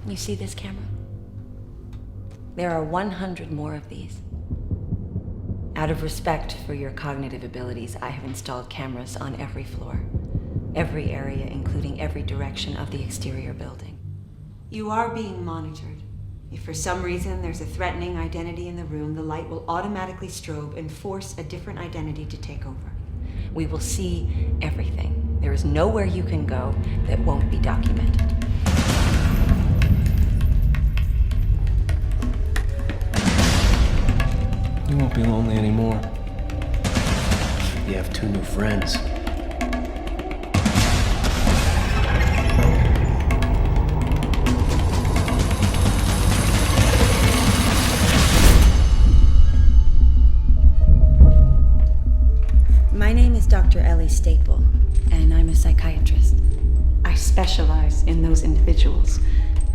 You see this camera? There are 100 more of these. Out of respect for your cognitive abilities, I have installed cameras on every floor, every area, including every direction of the exterior building. You are being monitored. If for some reason there's a threatening identity in the room, the light will automatically strobe and force a different identity to take over. We will see everything. There is nowhere you can go that won't be documented. You won't be lonely anymore. You have 2 new friends. My name is Dr. Ellie Staple, and I'm a psychiatrist. I specialize in those individuals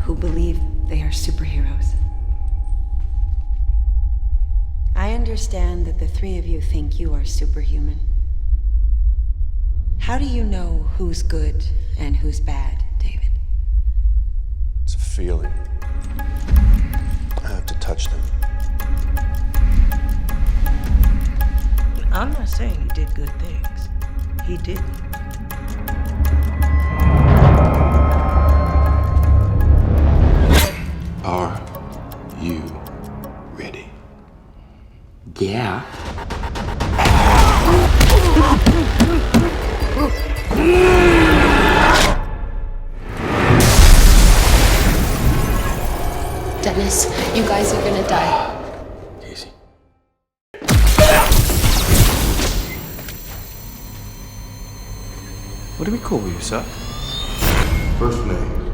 who believe they are superheroes. I understand that the 3 of you think you are superhuman. How do you know who's good and who's bad, David? It's a feeling. I have to touch them. I'm not saying he did good things. He didn't. Are you ready? Yeah. Dennis, you guys are gonna die. Easy. What do we call you, sir? First name,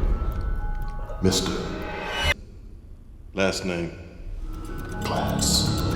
Mr. Last name, Class.